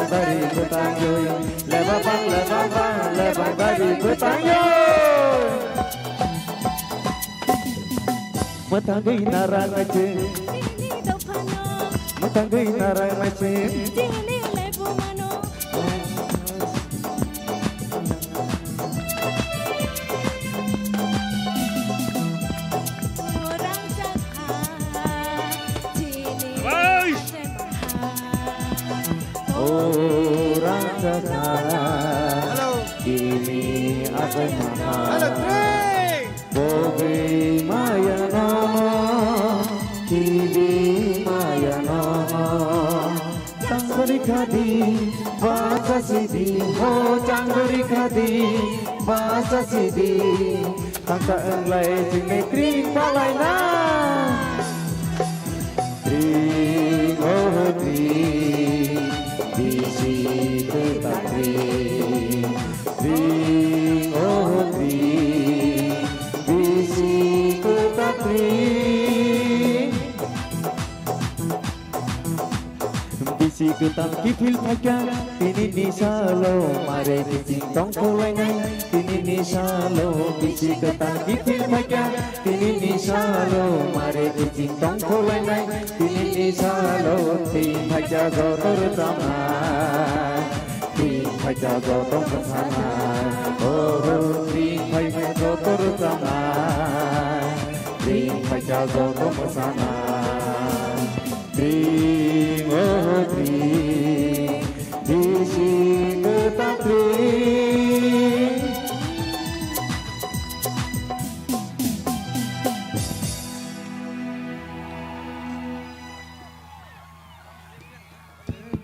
bari kutanyo leba bang leba bari kutanyo matangay narang aje matangay narang aje Kini akan mahal Bogi maya nono Kini maya nono Tanggari kadi Bahasa sidi Ho tanggari kadi Bahasa sidi Tangka englai Sini kring palai na Kring oh kring Bisi tetap kring Kring oh kring Bisi tetap kring Bisi tetap kipil pakai Tini ni salo Mare kising tong kulai ngai Tini ni salo Bisi tetap kipil pakai Tini ni salo Mare kising tong kulai ngai Tini ni salo Tini pakai gotor tamai Jago tong bersama, oh ring hai gotor sama, ring hai jago tong bersama, ring oh ring, bisi tetap ring.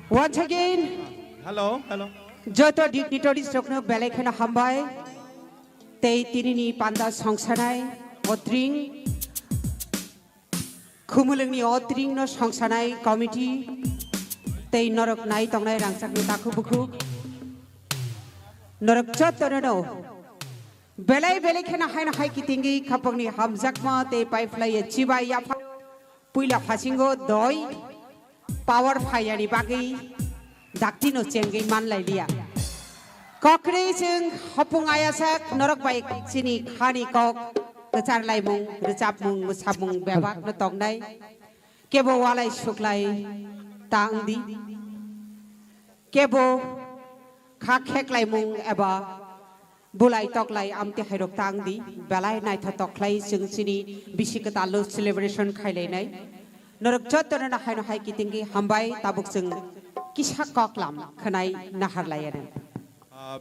Once again, hello. Joto dignitaries rokno belai khana hambai tei tinini panda songsanai otring khumulungni otring no songsanai committee tei norok nai tongnai rangchakni takhu bukhu norok chotorono belai khana haina hai kitingi khapangni hamjakma tei pipeline chibai ya puila phasingo doi power fire bagi Daktino cenggai manlai dia. Kokri ceng hopung ayasak norok baik sini khani kok kecar lai mung recap mung musab mung bebak notong nai kebo walai suklai tang di kebo khak lai mung eba bulai tok lai amti hairok tang di belai nai thotok lai ceng sini bisikata lo celebration khailai nai norok chotona na haino hai kitingi hambai tabuk ceng Kisah koklam kenai nahar layanan.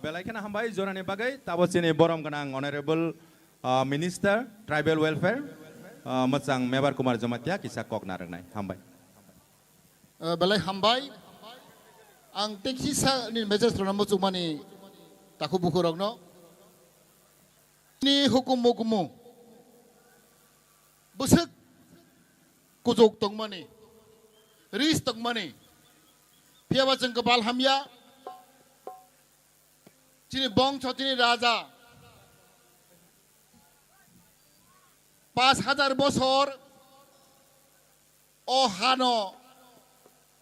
Belai kena hambai jorane bagai tabot sini borom kenang Honorable Minister Tribal Welfare Macang Mebar Kumar Jamatia kisah kok narang nai hambai. Belai hambai ang teksi sa ni meja strona mo cumani taku buku rogno. Ni hukum busuk kuzuk tong mani ris tong mani. Pia wajeng kepal hamya, cini bong cini raja, 5,000 bosor, oh hano,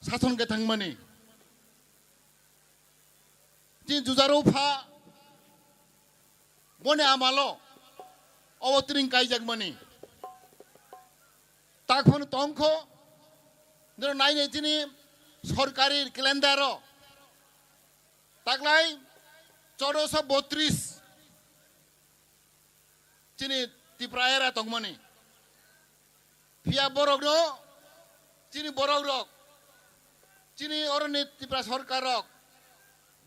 sason ketang mani, cini jujarupa, bone amalo, oh tering kaijak mani, tak pun tongko, nero naik cini সরকারি ক্যালেন্ডারও তাকলাই 1432 চিনি তিপ্রায়েরা তংমনি ফিয়া বরক চিনি বরক রক চিনি অরনি তিপ্রা সরকার রক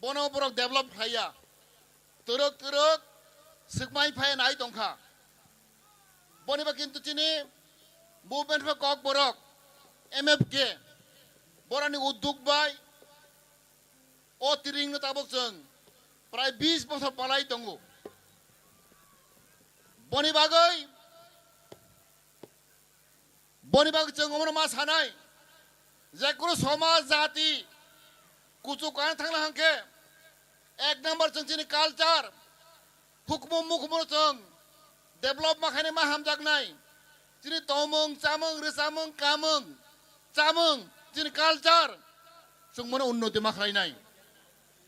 বন বরক ডেভেলপ ফাইয়া তরক সুকমাই ফাই নাই তংখা বনিবা কিন্তু চিনি movement for cock Borok MFK Borani uduk bay, o tiring na tabok jeng, prai 20 bosor palai tunggu. Boni bagai jeng umur mas hanai, jakuru soma jati, kucukan thangla hangke, ek number jeng cini culture, hukum jeng, develop makhane maham jagnai, cini tomong, camong, resamong, kamong, camong. Cini culture, sung mana unnoti makhlai nai.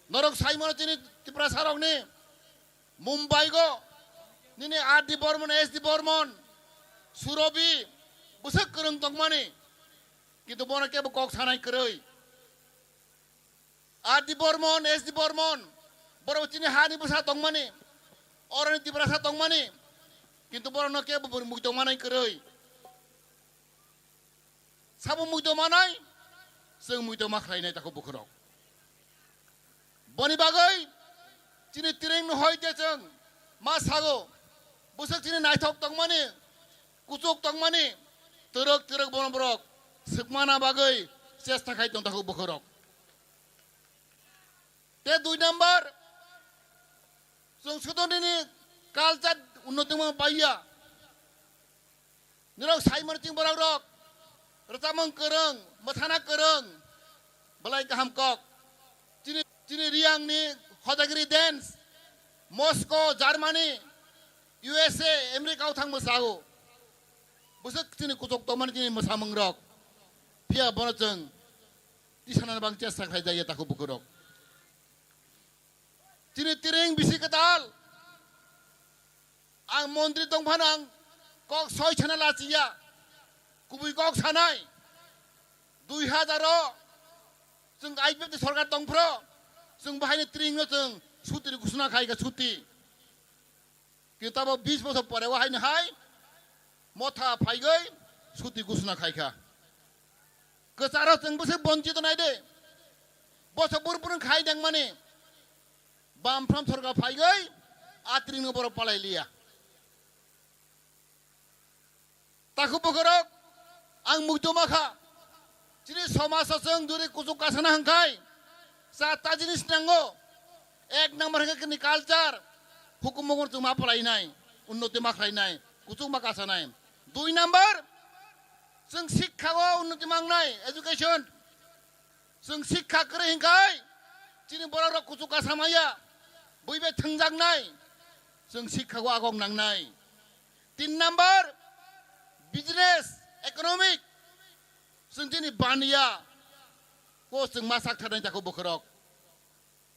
Norok Simon Tini Tipra Sarong ni Mumbai go Nini Adi Bormon SD Bormon Surobi Busak Kurung Tongmani Gitu Bona Kebo Kok Sanai Keroi Adi Bormon SD Bormon Boro Tini Hani Busa Tongmani Orang Tipra Sa Tongmani Gitu Bona Kebo Mugdo Manai Keroi Sabu Mugdo Manai Seng Mugdo Maklai Nai Tako Bukurok Boni Bagai Tini Tiring No Hoi Jecheng Mas Hago Busak Tini Naitok Tongmani Kusuk Tongmani Teruk Bono Borok Sekmana Bagai Sesta Kai Tong Tako Bukurok Te 2 number Sungsudon ini Kalcat Unnoteng Paya Nirok Simon Ting Borok Rok Retamang Kereng Mathana Kereng Balai Kaham Kok Tini Riang ni Hodagiri Dance Moscow Germany USA Amerika Uthang Masago Busak Tini Kusok Toman Tini Masamang Rok Pia Bonacheng Tisana Bang Chesa Khai Jaya Taku Bukurok Tini Tiring Bisi Ketal Ang Mondri Tongpanang Kok Soy Chana Lacia Kubui Kok Sanai 2000 Seng Aibib Di Sorgat Tongpro Seng Bahaya Tiring Seng Suti Di Kusuna Khai Ka Suti Kita Ba 20 Bosok Pare Wahai Hai Motha Paigai Suti Kusuna Khai Ka Kesara Seng Bosok Bonci To Naide Bosok Burpurun Khai Dang Mani Bam Pram Sorga Paigai Atring No Boro Palai Lia Taku Bukurok Ang Mugdo Maka Ciri Somasa Seng Duri Kusuk Kasana Hangkai Saat jinis nanggo Ek number ke culture Hukum mongur cuma palai nai Unnoti maklai nai Kusuk makasa nai 2 number Seng sikha go unnoti mang nai Education Seng sikha kere hingkai Cini borok kusuk kasamaya Buibe tengjang nai Seng sikha go agong nang nai 3 number Business Economic Seng cini bania Ko seng masak thadai Tako Bukurok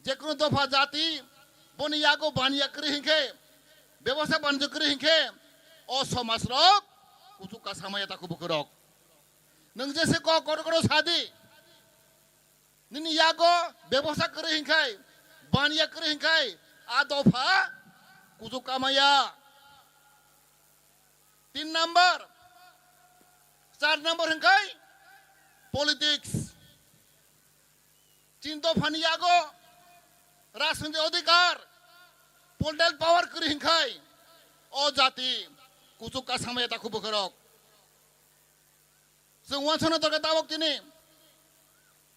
Jekunu Dofa Jati Boni Yago Bania Kere Hingke Bebasa Banjo Kere Hingke O Somas Rok Kusuk Kasamaya Tako Bukurok Neng Jese Ko Koro Sadi Nini Yago Bebasa Kere Hingkai Bania Kere Hingkai Adofa Kusuk Kamaya 3 number 4 number Hingkai Politics Cinto Faniago Rasunde Odikar Political Power Kere Hingkai O Jati Kusuk Kasamaya Tako Bukurok Seng Wansana Torka Tawak Tini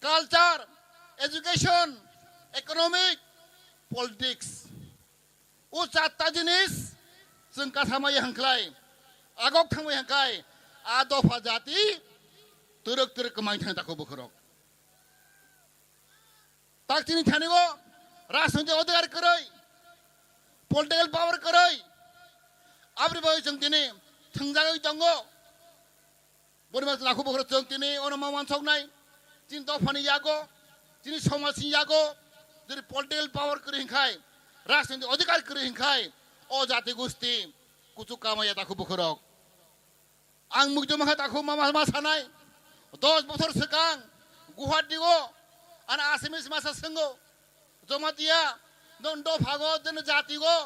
Culture Education Economic Politics Usata Jinis Seng Kasamaya Hangklai Agok Tangmaya Hangkai Adofa Jati Teruk Kemang Tako Bukurok Tak Tini Thanigo Rasunde Odikar Keroi Political Power Keroi Abri Boy Jeng Tini Tengjagai Tongo Boni Mas Laku Bukurok Jeng Tini Ono Mawan Sok Nai Cinto Faniago Tini Somasin Yago Dari Political Power Kere Hingkai Rasunde Odikar Kere Hingkai O Jati Gusti Kusuk Kamaya Tako Bukurok Ang Mugdo Maka Tako Mama Sanai 10 bosor sekang Guhati go Ana Asimis Masa Sengo Zomatia Non do Pago Den Jati go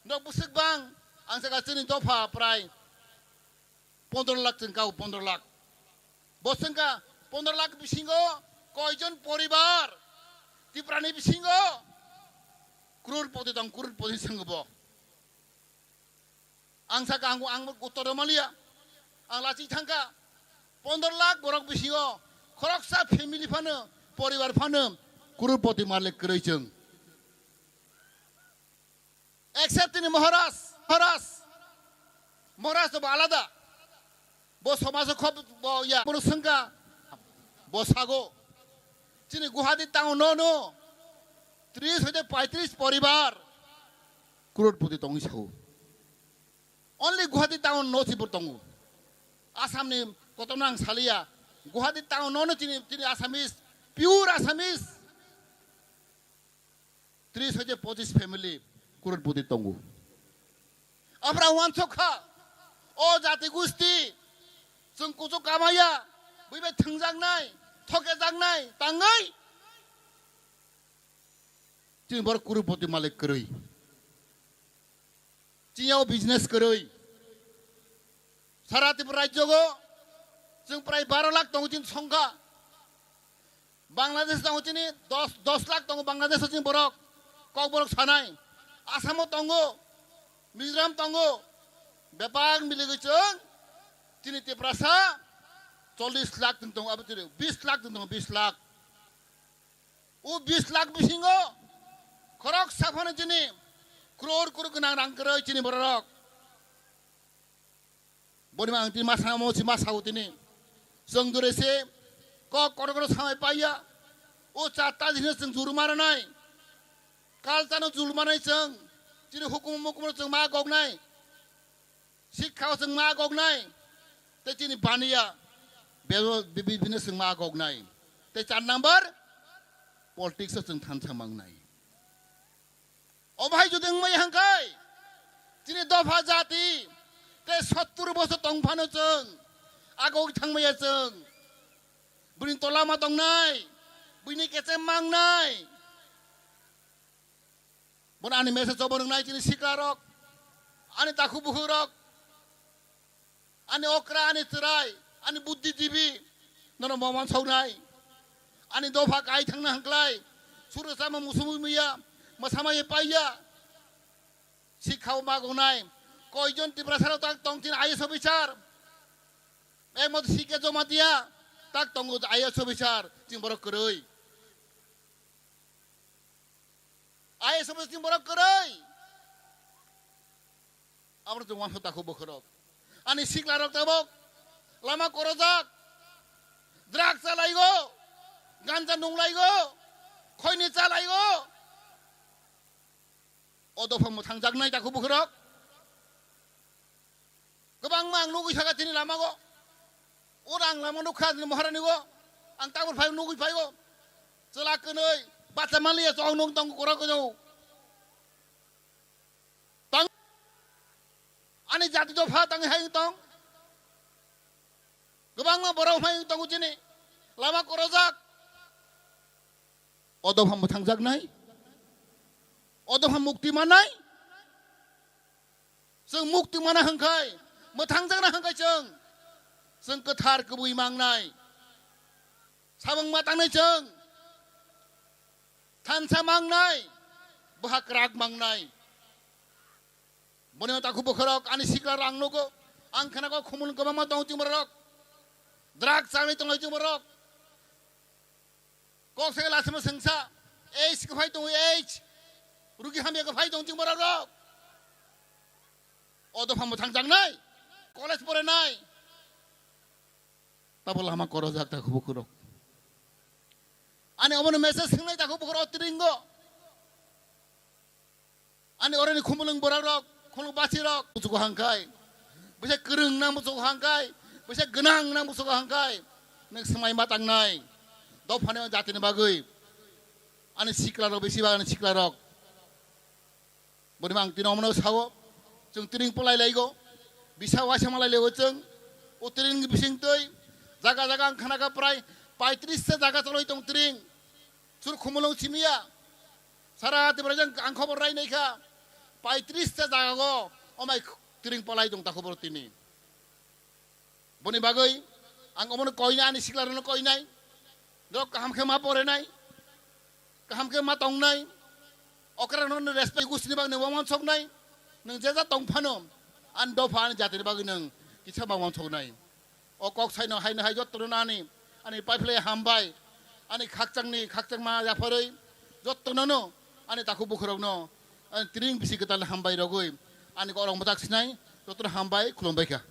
No Busik Bang Ang Saka Sini Dopa Prai 15 lakh Sengkau 15 lakh Bosengka 15 lakh Bisingo Koijon Poribar Tiprani Bisingo Kurur Poti Tong Kurur Poti Sengobo Ang Saka Anggu Anggu Utoromalia Ang Laci Tangka 15 lakh borok Bisingo Koroksa family Pano Poribar Pano Kurur Poti Marlek Kerejeng Except ini Mohoras Mohoras to alada Bos Somaso Kop Bo Ya Bono Sengka Bos Hago Cini Guhati Tang Nono 35 Poribar Kurur Poti Tongi Sahu Only Guhati Tang No Sipur Tongu Asam ni Kotonang Salia Guhati Tang Nono Cini Asamis Pure Asamis 30 haja 25 family kurutpoti tonggu. Abra wan sokha o jati gusti जों कुछ कामाया बैबे थंजांनाय थकेजांनाय तांगै जों बर कुरुपति मालिक करै चियाव बिजनेस करै सारा त्रिपुरा राज्यगो जों प्राय 12 लाख दङ जों संख्या बांलादेश दङ जोंनि 10 लाख दङ बांलादेश जों बरक कक बरक सानाय आसामाव दङ मिजोराम दङ बेपार मिलिगै जों Tini Tiprasa 40 lakh tentang apa tu 20 lakh tentang 20 lakh. 20 lakh bisingo korok safana jini kror kenang rangkera jini borok. Bodi mang ti masa mau si masa utini. Seng durese kok korok sampai paya. Cata jini seng juru mana nai. Kal tano juru mana seng. Jini hukum seng magog nai. Sikau seng magog nai. Te cini bania bibi bina seng magog nai. Te can number politik seng tan samang nai. Obhai judeng mai hangkai. Cini dofa jati. Te 70 boso tong pano ceng. Agog thang maya ceng. Burin tolama tong nai. Buini kece mang nai. Bon ani mesa coba nai cini sikarok. Ani taku buhurok. Ani okra, ani cerai, ani buddhijibi, nono mawan saunai, ani dofa kai thangna hangklai, suruh sama musuh muya, masama ye paya, si kau magonai, koijon tibrasaro tak tongtin ayah sobicar, mod si ke jomatia, tak tonggut ayah sobicar, cimborok keroi, ayah sobicar cimborok keroi, amr tuan hutaku bokorok. Ani siklarok tabok lama korojak drag salaigo ganja nunglaigo khoini chalaigo odofam thangjak nai taku bukhorok gobang mang nugui sagatini lamago orang lama nukha maharani go ang tabur phai nugui phai go celakenoi baca malia soang nung tong korok go Ani jati dofa tangi hai tong. Gobang ma borong hai tong ujini. Lama korojak. Odofam thangjak nai. Odofam mukti manai. Seng mukti mana hangkai. Thangjak na hangkai ceng. Seng ketar kebui mang nai. Sabang matang nai ceng. Tansa mang nai. Bahak rak mang nai. Bonema taku bokorok ani siklar ang nugo ang kana ko khumun ko mama tong ting borok drag sami tong ting borok kok se la sama sengsa age ko phai tong age rugi hamya ko phai tong ting borok odo pham thangjang nai college pore nai tabol hama koro jak taku bokorok ani omono message singnai taku bokorok tiringo ani orani khumulung borok Kalau basirok musuh hangkai, bisa kereng nang musuh hangkai, bisa genang nang musuh hangkai, neng semai matang nai, dau panen jati ni bagai, ane siklarok besi bagai ane siklarok, beri mang tinau mana sawo, ceng tiring pelai lego, bisa wasa malai lego ceng, utiring bising toy, jaga angkana ka prai, pai 30 jaga toloi tong tiring, sur kumulong simia, sarah tiberajang angkau berai naika. Pai 30 jaga go, omai tiring palai dong taku bertini. Boni bagai, ang omon koina ani siklar no koinai, dok kaham kema pore nai, kaham kema tong nai, okra no respect gusti bang ne wamon sok nai, neng jaga tong panom, an do pan jati bagi neng kisah wamon sok nai. Okok sai no hai na hai jot turun ani pai play hambai, ani khakchang ma ya pore, jot turun no, ani taku bukhorok no. Tiring bisi kita hambai rogoi, ani ko orang batak sinai, dokter hambai kulon baika.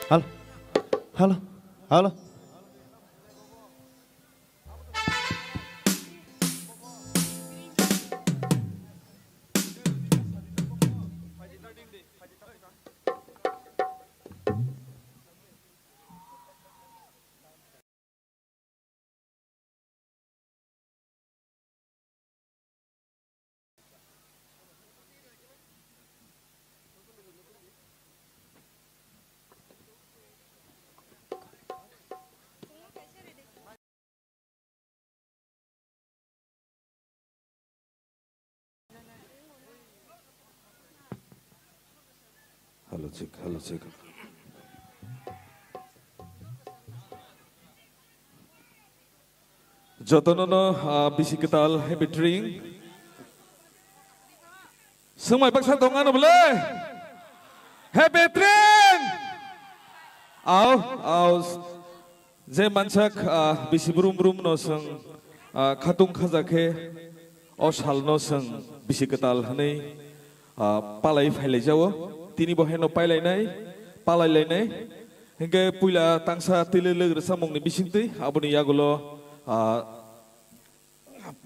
Halo, halo, halo. Hello, check. Hello, check. Jotono bisikital happy drink. Semua paksa tongan boleh. Happy drink. Aw. Je mansak bisi brum no seng khatung khajake o sal no seng bisikital hanei palai failai jawo. Tini boheno pailainai palailainai hingga puila tangsa tilele samong ni bisingti abuni yagulo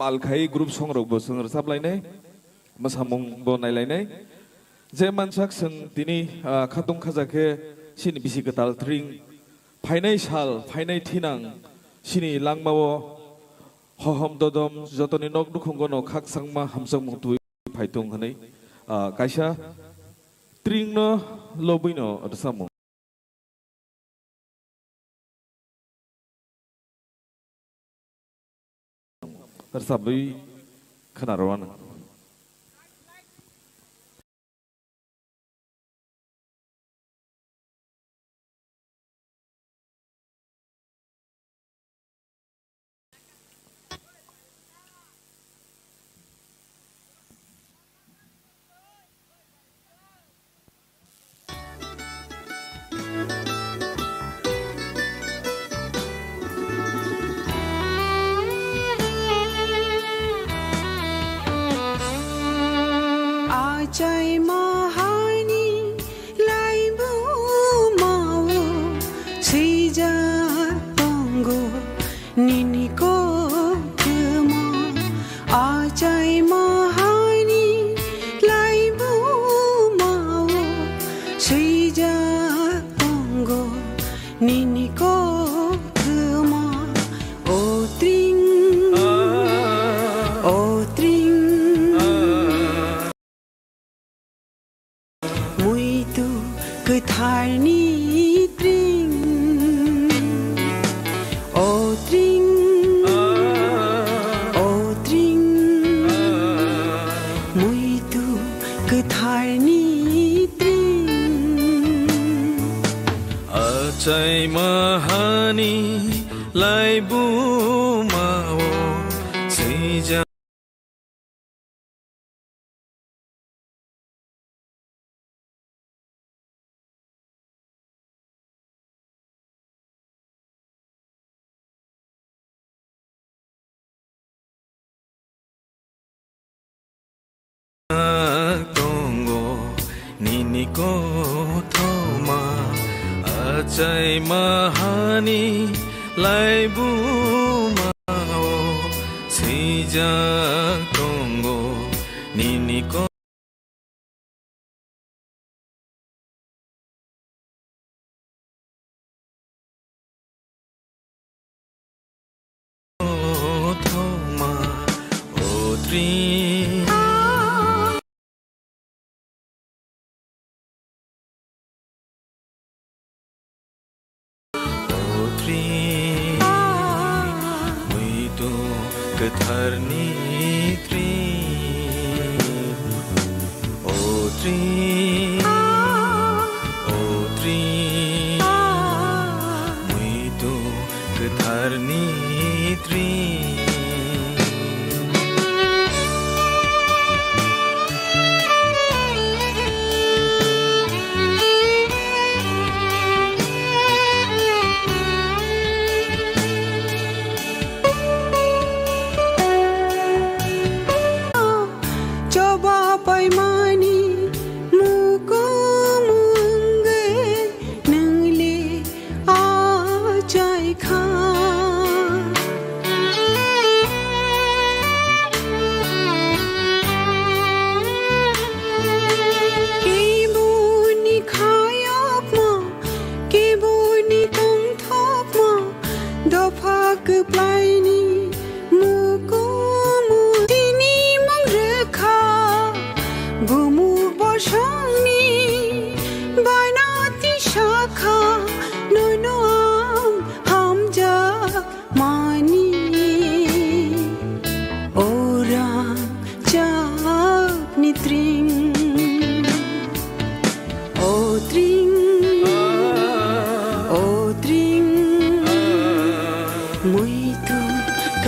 palkhai group songrok bo song saplainai masamong bo nailainai je mansak seng tini khatung khajake sini bisiketal tring phainai sal phainai thinang sini langmawo hohom dodom jotoni nok dukhongono khak sangma hamsang mongtui phaitung hanai kaisa Tring no lobino ada samong. Tersabai kenarawan. Jai Mahani Laibu Mau Sija Tongo Niniko Kema Ajai Mahani Laibu Mau Sija Tongo Niniko Kema O Tring O Tring Ketharni tring O tring O tring Muitu ketharni tring Ajai mahani laibu mau sija Tongo Niniko Thoma Ajai Mahani Laibu Mau Sija Tongo Niniko Thoma Odri Ketharni tring O tring O tring Muitu ketharni tring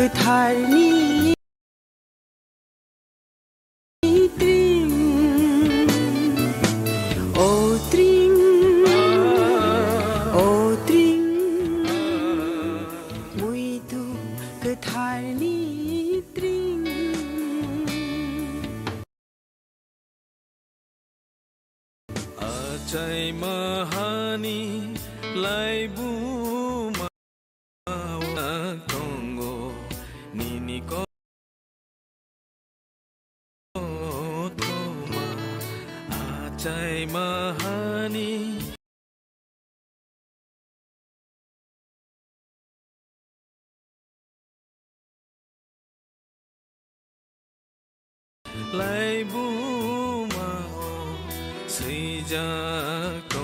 gotarni tring oh tring muito gotarni tring Acai mahani laibu mawa kongo nini ko toma acai mahani laibu mau sejak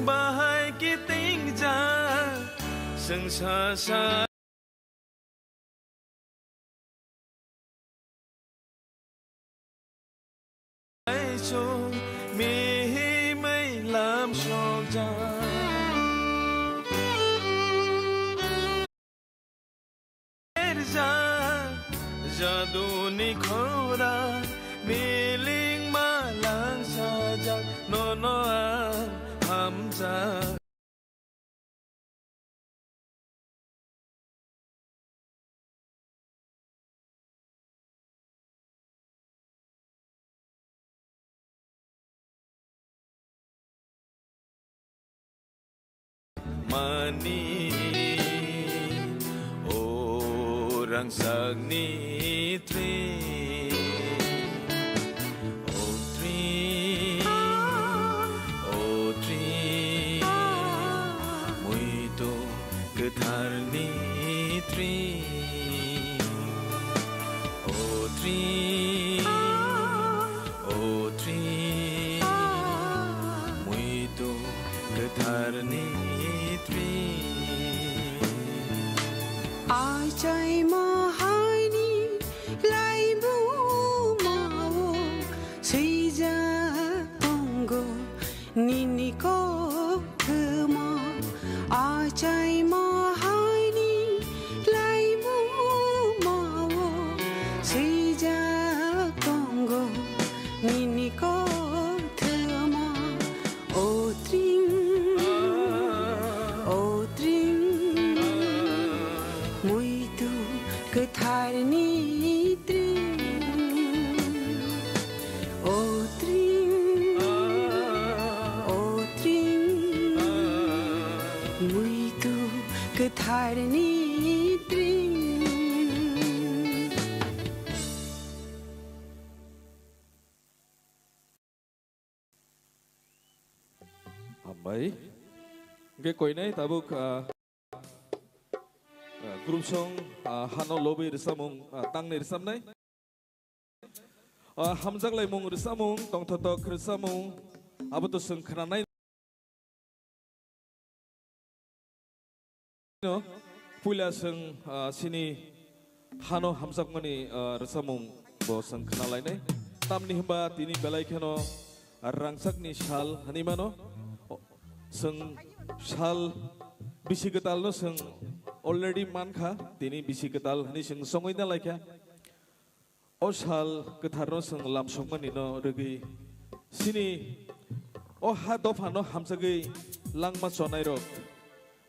bahai kiting ja sengsara ai cho mi mai lam shok ja ja jadu ni khora miling malang saja no no hamza mani orang sagni tri muito getarni tri muito getarni tri acai mahani laibu mau seja tonggo nini ko kema acai mahani laibu mau seja tonggo nini ko kema oh tring muito getarni tring oh tring muito gotarni tring Hambai ge koinai tabuk group song hano lobby risamung tangni risamnai hamjak lai mung risamung tongthotok risamung abuto sung khananai no puila sung sini hano hamjak mani risamung bo sung khanalai nai tamni himba tini belai khano rangsakni shal hanimano sung shal bisi getal no sung already mankha tini bisi getal hani sung songoi na laikha o shal getar no sung lam songmani no regi sini o ha dofa no hamsagi langma chonai rok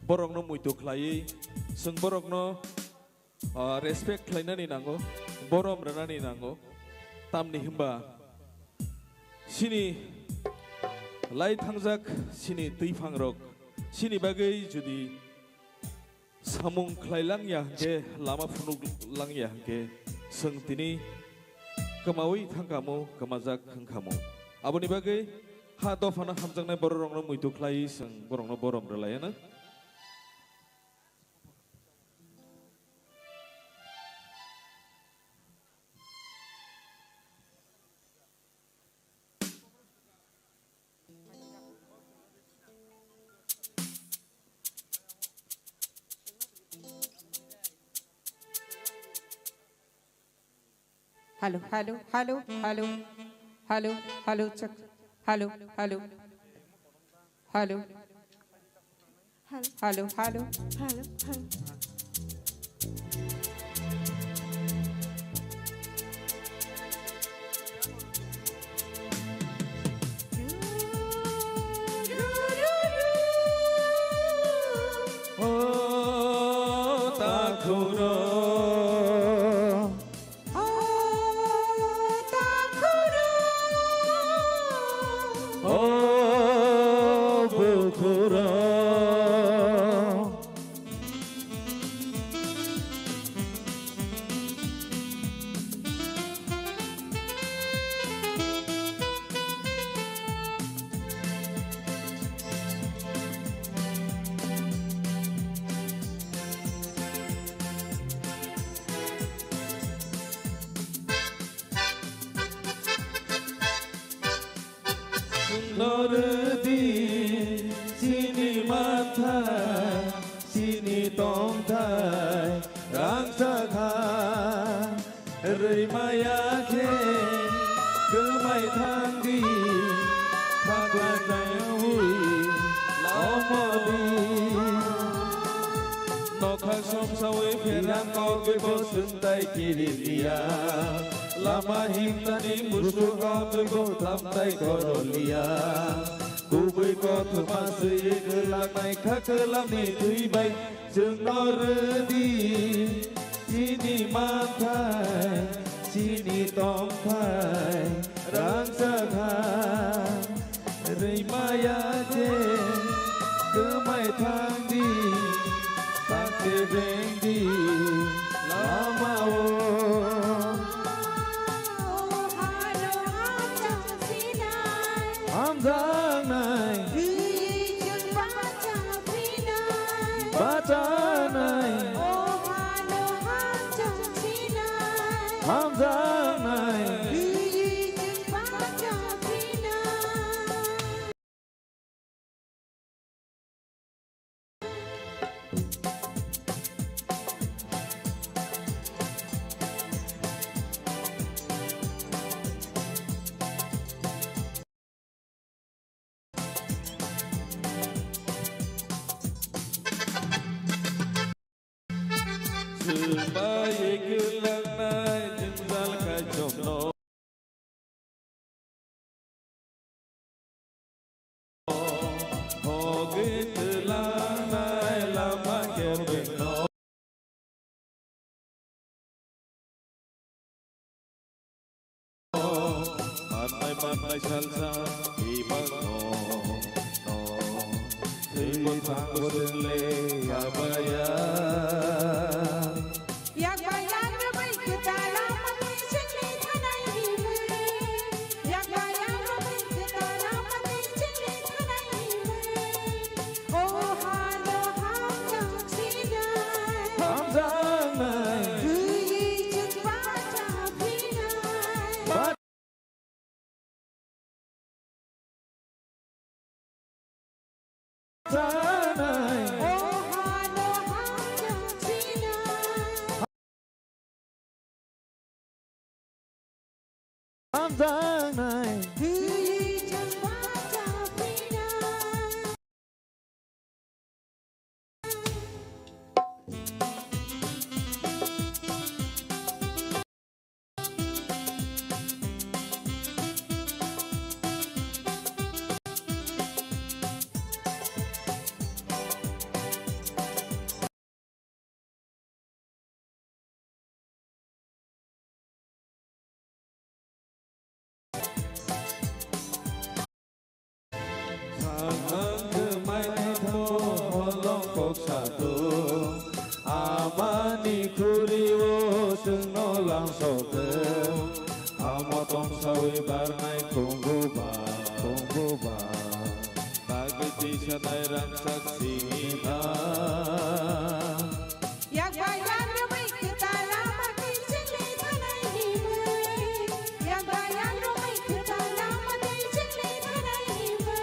borok no muito khlai sung borok no respect khlainani nango borom ranani nango tamni himba sini lai thangjak sini tuifang rok sini bagai judi samung khlailang ya ke lama phunuk lang ya ke sung tini kamawi thangkamu kamajak khangkamu aboni bagai ha dofana hamjangnai borong no muito khlai sung borong no borom relayana Hello, hello, hello, hello, hello, hello, check. Hello, hello, hello, hello, hello. oh takuro oh bukuro Nordi sini matai sini tongtai rangsakha rimaya ke kemai thangdi thaklanai hui laumodi nokha somsawe pheran koge bosuntai kirilia lama hintani musuh kau tamtai korolia kubui koth masih gelak naik kelam ni tui baik jengredi sini matai sini tongkai rangsakha rimaya je kemai thangdi takde bengdi lama Hamzang nai baca nai Hamzang nai sebaik gelang nai jenzal kajomno hoge telah nai lama kerbeno manai salsa ibang no thì một thằng một đường lê à baya yak bayan rabai kita lama tichli thanai hiwe yak bayan rabai kita lama tichli thanai hiwe oh halo ham jang sinai ham jang nai yi chut ba cha phinai Ham giang này amani kuriwo sengno langsung ke amotong sawi barnai konggo ba bageti sanai rangsak sina yak bayan rabai kita lama tichli thanai hiwe yak bayan rabai kita lama tichli thanai hiwe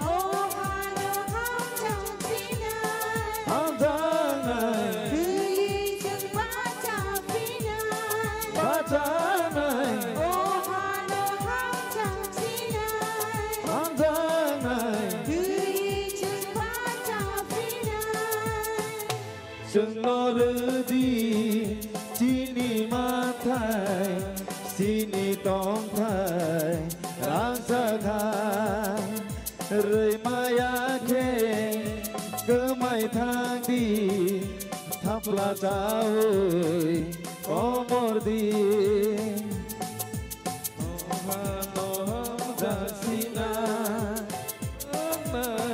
oh halo ham jang sinai ham giang này yi chut ba cha phinai ba cha này oh halo ham jang sinai ham giang này yi chut ba cha phinai sengno đi chini matai sini tong thai rangsak khai rơi maya khe cơ mai thang đi thắp la cha ơi có một đi ham giang này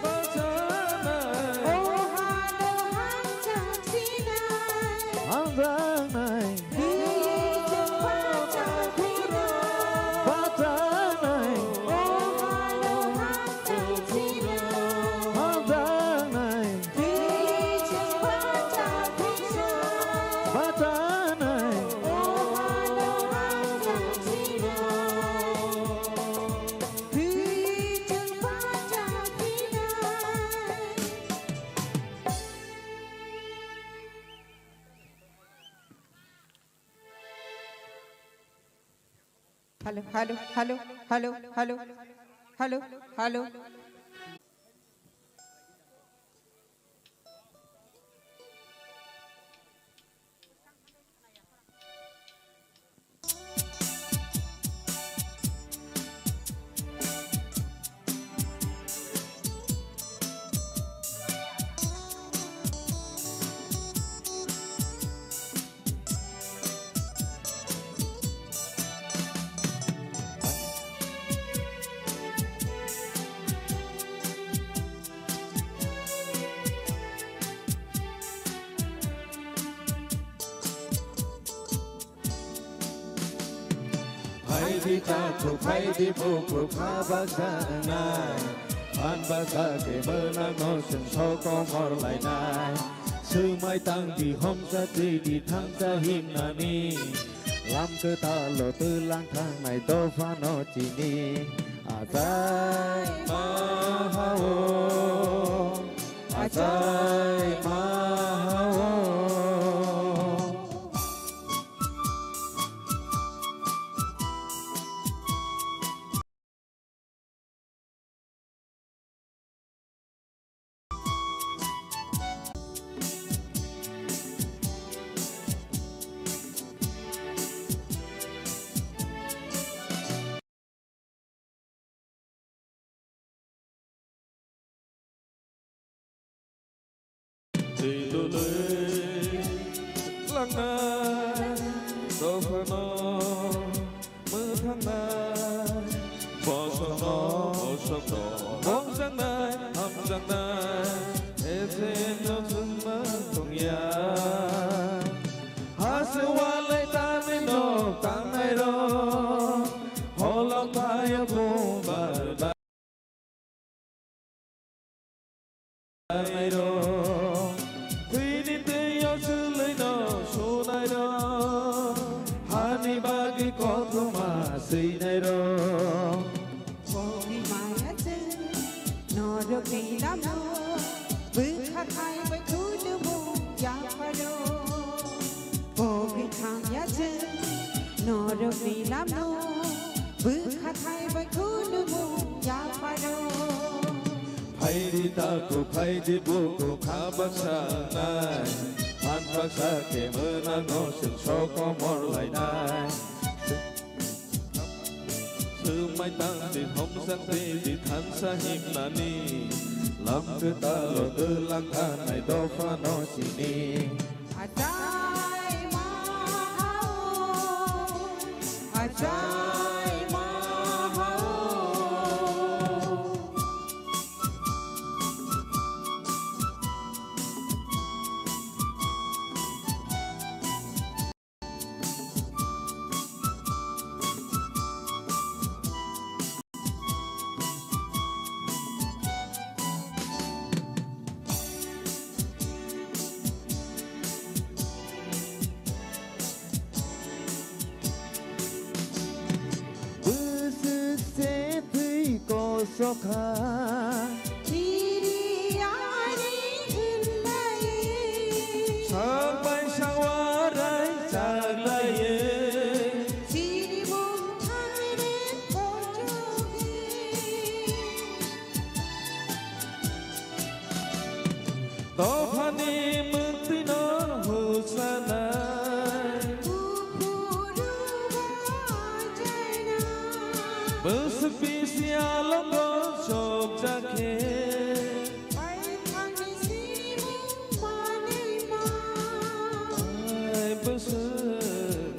ba cha này ham giang này ba cha này Hello, hello, hello, hello, hello, hello, hello. Hãy đi cha chụp hãy đi phụ chụp ha ba sa nai an ba sa ke bơ na no sừng so có mor lại nai sư mai tăng đi hôm sa đi thăng sa him na ni làm cơ ta lộ tư lang thang này tô pha no chỉ ni à sai ma ha o à sai ma ha o thì tôi lấy lăng na đâu phải nó mơ tháng na bỏ 어석너 멍장날 함장날 에세노 정말 동야 하스왈레 따네노 땅나이로 홀랑파여 보바르 나이로 트위니트 여슬레노 소나이로 하니바기 코토마 세이나이로 Bogey Maya Noro Kilamo Bukakai Bakulumu Yaparo Bogey Kanya Noro Kilamo Bukakai Bakulumu Yaparo 파이디 타고 파이디 보고 가박사나이 한박사게 문안 옷은 초코 몰라이나이 스마이 땅디 홈상디 탄사 힘나니 람그 따로 들랑가나이 도파노시니 Ajay Mahao Ajay Mahao Bısıse tıyko soka Diri ani hillai 상바이 상와라이 잘라예 Diri muthare kojogi 도파니 문티노 후사나이 Ukuru wajana 무스피시알롱고 속작해 Pai thani simu manima 아이 무스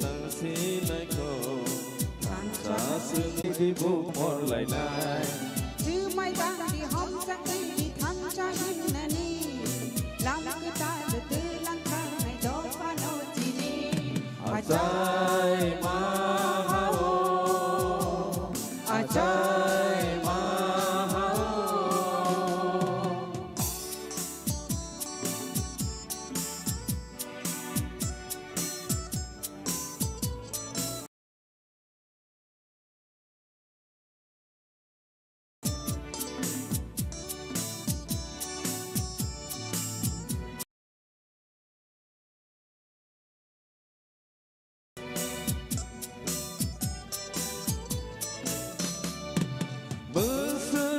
낭시나이코 자스니디 부몰라이나이 Chư mai tang di hom sang di tham cha him nani Lam cứ ta được tư lang thang này cho pha no chi ni 아자이 마하오 아자이 마하오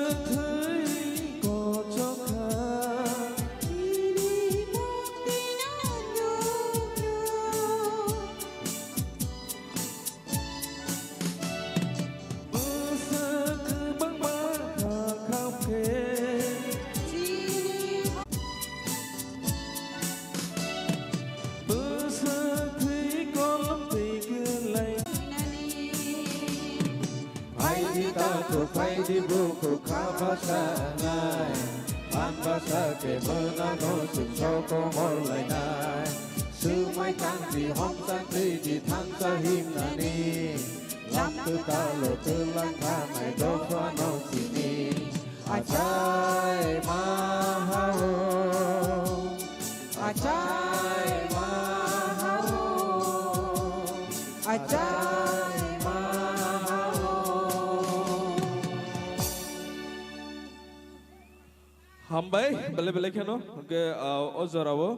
무스트이 고조카 Ini mukti na nyo 무스크 방마 카카오케 Chiri 무스트이 콜롬티글라이 nani 파이디 타고 파이디 부고 가바사나이 한바사게 문안 옷은 초코 몰라이나이 스마이 땅디 홈상디디 탄사 힘나니 람크 달로 들랑가나이 도파노시니 아자이 마하오 아자이 마하오 Ajay 마하오 함바이 belai-belai kano ke ozarawo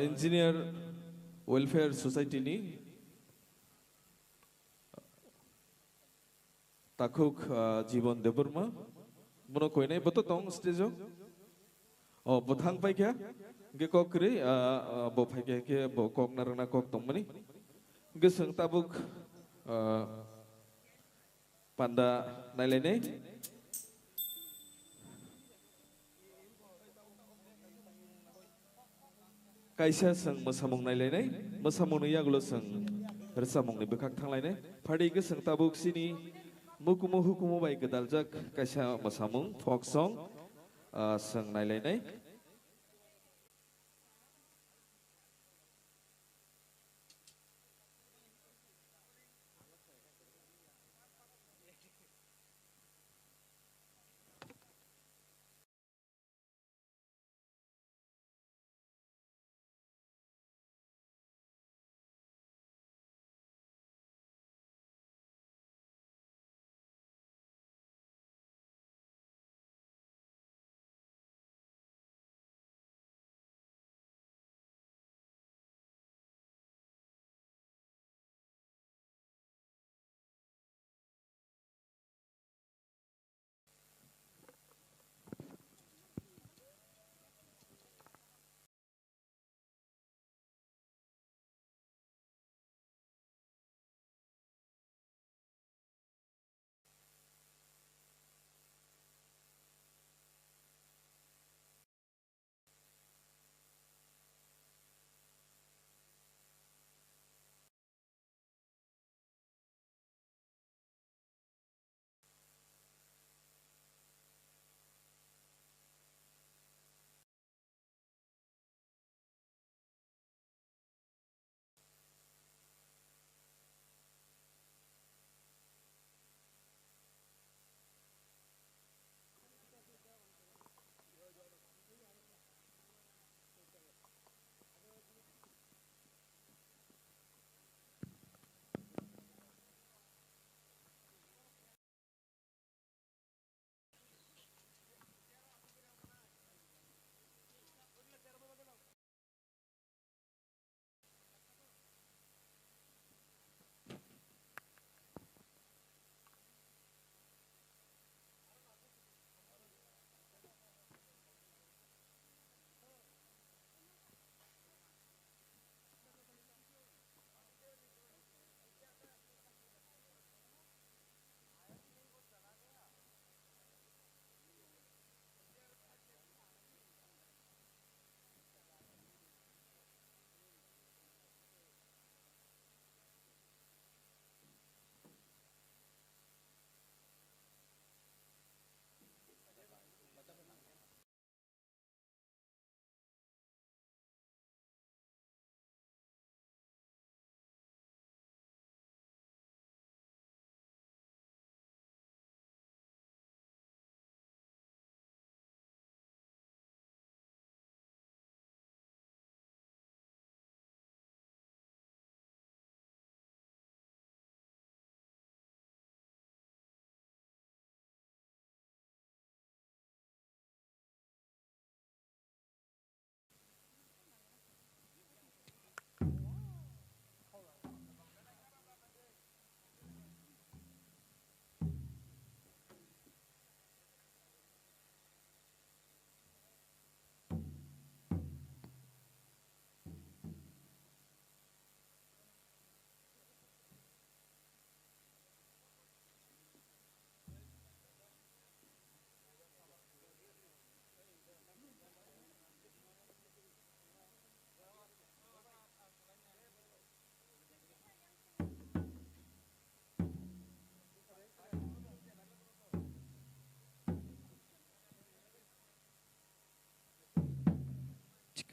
engineer welfare society ni takuk জীবন দেবর্মা মনো কই নাই বতো তং স্টেজো বথাং পাই kya ge kok kri bo phai kya ke bo kok narana kok tongmani ge sang tabuk panda nailene kaisa seng mosamung nailai mosamung ni yagulo seng resamung ni bekak thanglai party ke seng tabuk sini mukumu hukumu bai gedaljak kaisa mosamung folk song seng nailai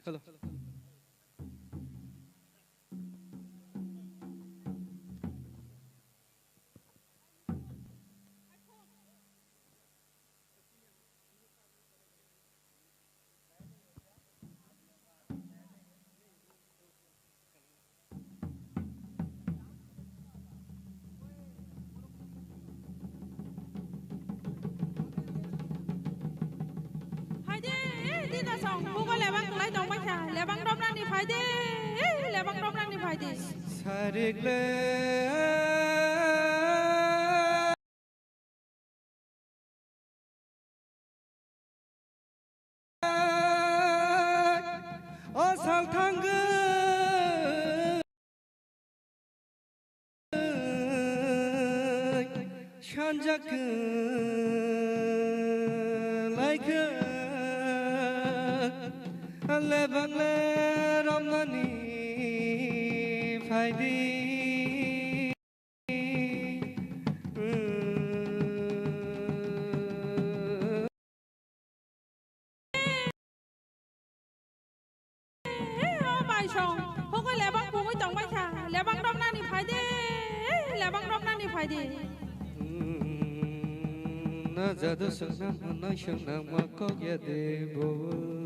hello đi ta sòng cô có lẹ băng lấy đồng băng trà lẹ băng đông đang đi phải đi lẹ băng đông đang đi phải đi 어상 탕그 현자그 라이크 레방레 domnani faidi bài song không có lẽ băng cùng với tổng bách hà lẽ băng đông nam thì phải đi lẽ băng đông nam thì phải đi na jadu sunna na shunna ma ko ya de bo